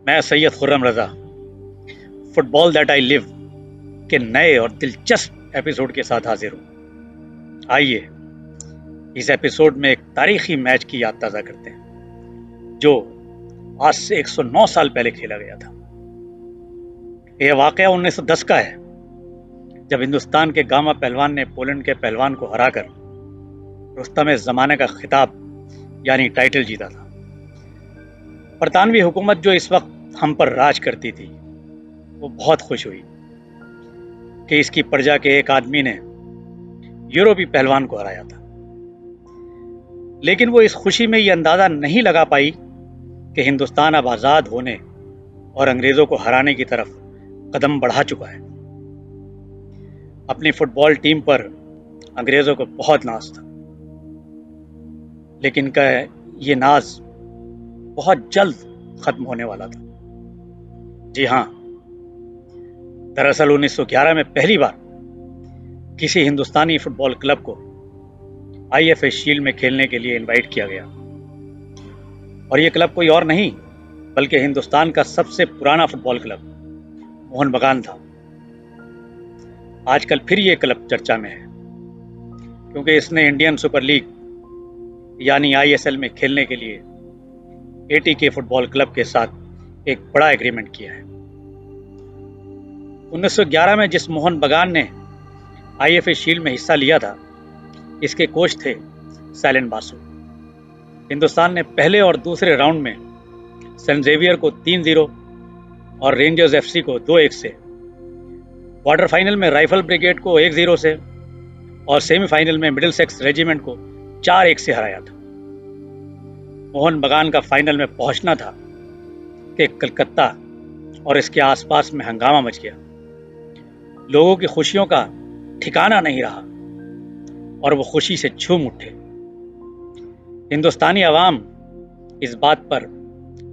मैं सैयद खुर्रम रज़ा football that I live के नए और दिलचस्प एपिसोड के साथ हाजिर हूँ। आइए इस एपिसोड में एक तारीखी मैच की याद ताज़ा करते हैं जो आज से 109 साल पहले खेला गया था। यह वाकया 1910 का है जब हिंदुस्तान के गामा पहलवान ने पोलैंड के पहलवान को हराकर रुस्तम ज़माने का खिताब यानी टाइटल जीता था। बरतानवी हुकूमत जो इस वक्त हम पर राज करती थी वो बहुत खुश हुई कि इसकी प्रजा के एक आदमी ने यूरोपी पहलवान को हराया था, लेकिन वो इस खुशी में ये अंदाजा नहीं लगा पाई कि हिंदुस्तान अब आज़ाद होने और अंग्रेज़ों को हराने की तरफ कदम बढ़ा चुका है। अपनी फुटबॉल टीम पर अंग्रेज़ों को बहुत नाज था, लेकिन का ये नाज बहुत जल्द खत्म होने वाला था। जी हाँ, दरअसल 1911 में पहली बार किसी हिंदुस्तानी फुटबॉल क्लब को आईएफए शील्ड में खेलने के लिए इनवाइट किया गया, और यह क्लब कोई और नहीं बल्कि हिंदुस्तान का सबसे पुराना फुटबॉल क्लब मोहन बगान था। आजकल फिर यह क्लब चर्चा में है क्योंकि इसने इंडियन सुपर लीग यानी आईएसएल में खेलने के लिए एटीके फुटबॉल क्लब के साथ एक बड़ा एग्रीमेंट किया है। 1911 में जिस मोहन बगान ने आईएफए शील्ड में हिस्सा लिया था, इसके कोच थे साइलेंट बासु। हिंदुस्तान ने पहले और दूसरे राउंड में सेंट जेवियर को 3-0 और रेंजर्स एफसी को 2-1 से, क्वार्टर फाइनल में राइफल ब्रिगेड को 1-0 से और सेमीफाइनल में मिडिलसेक्स रेजिमेंट को 4-1 से हराया था। मोहन बगान का फाइनल में पहुंचना था कि कलकत्ता और इसके आसपास में हंगामा मच गया। लोगों की खुशियों का ठिकाना नहीं रहा और वो खुशी से झूम उठे। हिंदुस्तानी अवाम इस बात पर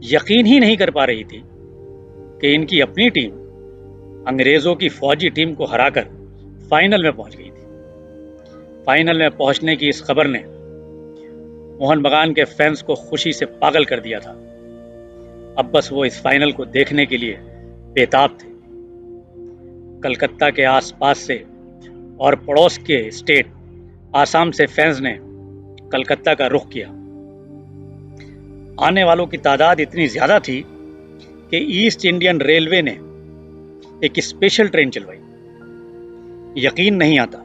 यकीन ही नहीं कर पा रही थी कि इनकी अपनी टीम अंग्रेजों की फौजी टीम को हराकर फाइनल में पहुंच गई थी। फाइनल में पहुंचने की इस खबर ने मोहन बगान के फैंस को खुशी से पागल कर दिया था। अब बस वो इस फाइनल को देखने के लिए बेताब थे। कलकत्ता के आसपास से और पड़ोस के स्टेट आसाम से फैंस ने कलकत्ता का रुख किया। आने वालों की तादाद इतनी ज्यादा थी कि ईस्ट इंडियन रेलवे ने एक स्पेशल ट्रेन चलवाई। यकीन नहीं आता,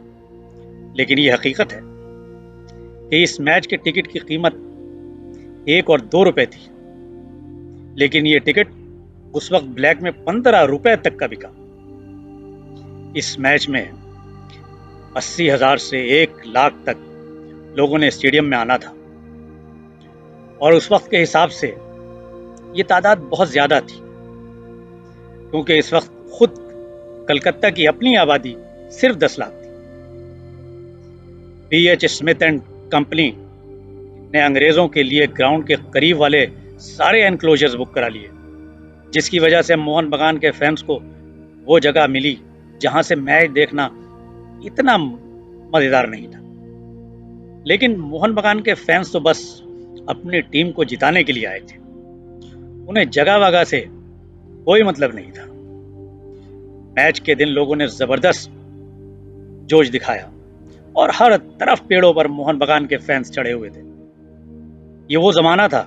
लेकिन ये हकीकत है कि इस मैच के टिकट की कीमत 1 और 2 रुपए थी, लेकिन ये टिकट उस वक्त ब्लैक में 15 रुपए तक का बिका। इस मैच में 80,000 से 1 लाख तक लोगों ने स्टेडियम में आना था, और उस वक्त के हिसाब से ये तादाद बहुत ज्यादा थी क्योंकि इस वक्त खुद कलकत्ता की अपनी आबादी सिर्फ 10 लाख थी। BH स्मिथ एंड कंपनी ने अंग्रेजों के लिए ग्राउंड के करीब वाले सारे एनक्लोजर्स बुक करा लिए, जिसकी वजह से मोहन बगान के फैंस को वो जगह मिली जहां से मैच देखना इतना मजेदार नहीं था। लेकिन मोहन बगान के फैंस तो बस अपनी टीम को जिताने के लिए आए थे। उन्हें जगह वगह से कोई मतलब नहीं था। मैच के दिन लोगों ने जबरदस्त जोश दिखाया और हर तरफ पेड़ों पर मोहन बगान के फैंस चढ़े हुए थे। ये वो जमाना था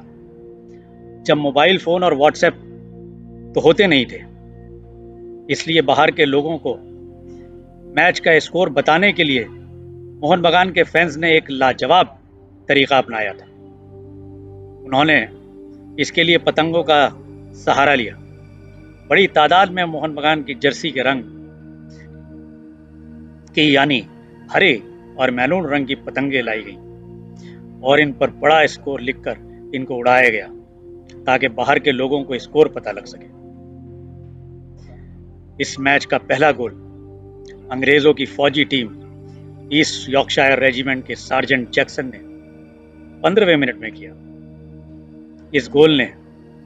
जब मोबाइल फोन और व्हाट्सएप तो होते नहीं थे, इसलिए बाहर के लोगों को मैच का स्कोर बताने के लिए मोहन बगान के फैंस ने एक लाजवाब तरीका अपनाया था। उन्होंने इसके लिए पतंगों का सहारा लिया। बड़ी तादाद में मोहन बगान की जर्सी के रंग की यानी हरे और मैरून रंग की पतंगे लाई गई और इन पर बड़ा स्कोर लिखकर इनको उड़ाया गया ताकि बाहर के लोगों को स्कोर पता लग सके। इस मैच का पहला गोल अंग्रेजों की फौजी टीम ईस्ट यॉर्कशायर रेजिमेंट के सार्जेंट जैक्सन ने 15वें मिनट में किया। इस गोल ने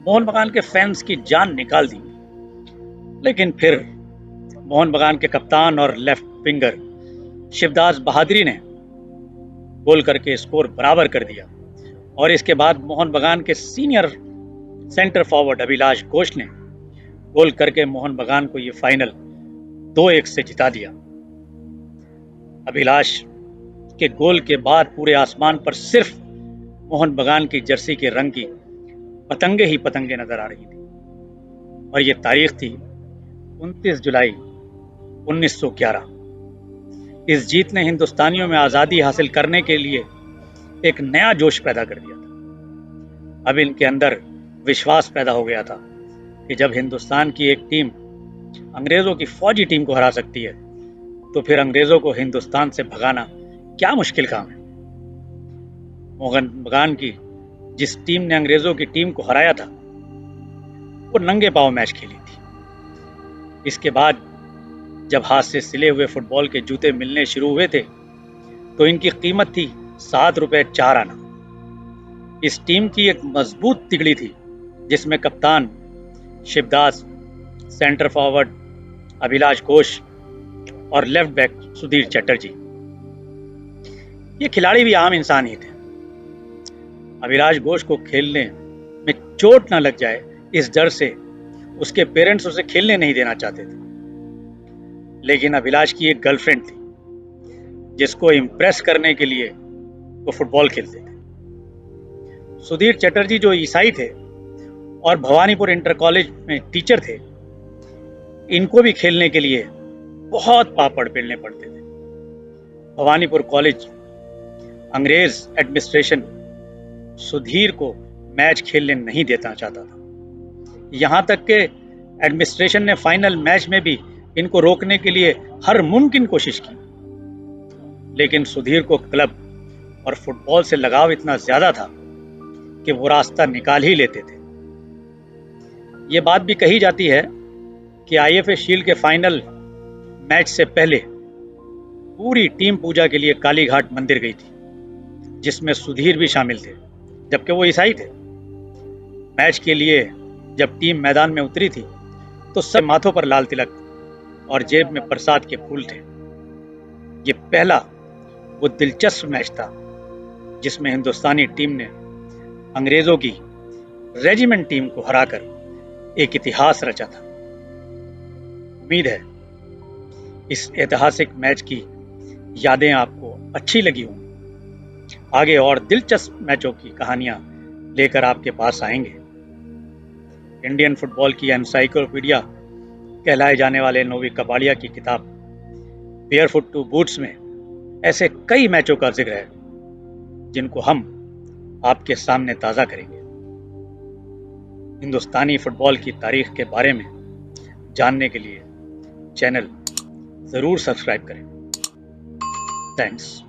मोहन बगान के फैंस की जान निकाल दी, लेकिन फिर मोहन बगान के कप्तान और लेफ्ट विंगर शिवदास बहादुरी ने गोल करके स्कोर बराबर कर दिया और इसके बाद मोहन बगान के senior centre forward Abhilash Ghosh ने गोल करके मोहन बगान को ये फाइनल 2-1 से जिता दिया। अभिलाष के गोल के बाद पूरे आसमान पर सिर्फ मोहन बगान की जर्सी के रंग की पतंगे ही पतंगे नजर आ रही थी और ये तारीख थी 29 जुलाई 1911। इस जीत ने हिंदुस्तानियों में आजादी हासिल करने के लिए एक नया जोश पैदा कर दिया था। अब इनके अंदर विश्वास पैदा हो गया था कि जब हिंदुस्तान की एक टीम अंग्रेजों की फौजी टीम को हरा सकती है तो फिर अंग्रेजों को हिंदुस्तान से भगाना क्या मुश्किल काम है। मोहन बगान की जिस टीम ने अंग्रेजों की टीम को हराया था वो नंगे पांव मैच खेली थी। इसके बाद जब हाथ से सिले हुए फुटबॉल के जूते मिलने शुरू हुए थे तो इनकी कीमत थी 7 रुपए 4 आना। इस टीम की एक मजबूत तिगड़ी थी जिसमें कप्तान शिवदास, सेंटर फॉरवर्ड अभिलाष घोष और लेफ्ट बैक सुधीर चटर्जी। ये खिलाड़ी भी आम इंसान ही थे। अभिलाष घोष को खेलने में चोट न लग जाए इस डर से उसके पेरेंट्स उसे खेलने नहीं देना चाहते थे। लेकिन अभिलाष की एक गर्लफ्रेंड थी जिसको इम्प्रेस करने के लिए वो फुटबॉल खेलते थे। सुधीर चटर्जी जो ईसाई थे और भवानीपुर इंटर कॉलेज में टीचर थे, इनको भी खेलने के लिए बहुत पापड़ बेलने पड़ते थे। भवानीपुर कॉलेज अंग्रेज एडमिनिस्ट्रेशन सुधीर को मैच खेलने नहीं देना चाहता था। यहां तक के एडमिनिस्ट्रेशन ने फाइनल मैच में भी इनको रोकने के लिए हर मुमकिन कोशिश की, लेकिन सुधीर को क्लब और फुटबॉल से लगाव इतना ज्यादा था कि वो रास्ता निकाल ही लेते थे। ये बात भी कही जाती है कि आईएफए शील्ड के फाइनल मैच से पहले पूरी टीम पूजा के लिए कालीघाट मंदिर गई थी, जिसमें सुधीर भी शामिल थे, जबकि वो ईसाई थे। मैच के लिए जब टीम मैदान में उतरी थी तो सब माथों पर लाल तिलक और जेब में प्रसाद के फूल थे। ये पहला वो दिलचस्प मैच था जिसमें हिंदुस्तानी टीम ने अंग्रेजों की रेजिमेंट टीम को हराकर एक इतिहास रचा था। उम्मीद है इस ऐतिहासिक मैच की यादें आपको अच्छी लगी होंगी। आगे और दिलचस्प मैचों की कहानियां लेकर आपके पास आएंगे। इंडियन फुटबॉल की एनसाइक्लोपीडिया कहलाए जाने वाले नोवी कपाड़िया की किताब बेयरफुट टू बूट्स में ऐसे कई मैचों का जिक्र है जिनको हम आपके सामने ताज़ा करेंगे। हिंदुस्तानी फुटबॉल की तारीख के बारे में जानने के लिए चैनल ज़रूर सब्सक्राइब करें। थैंक्स।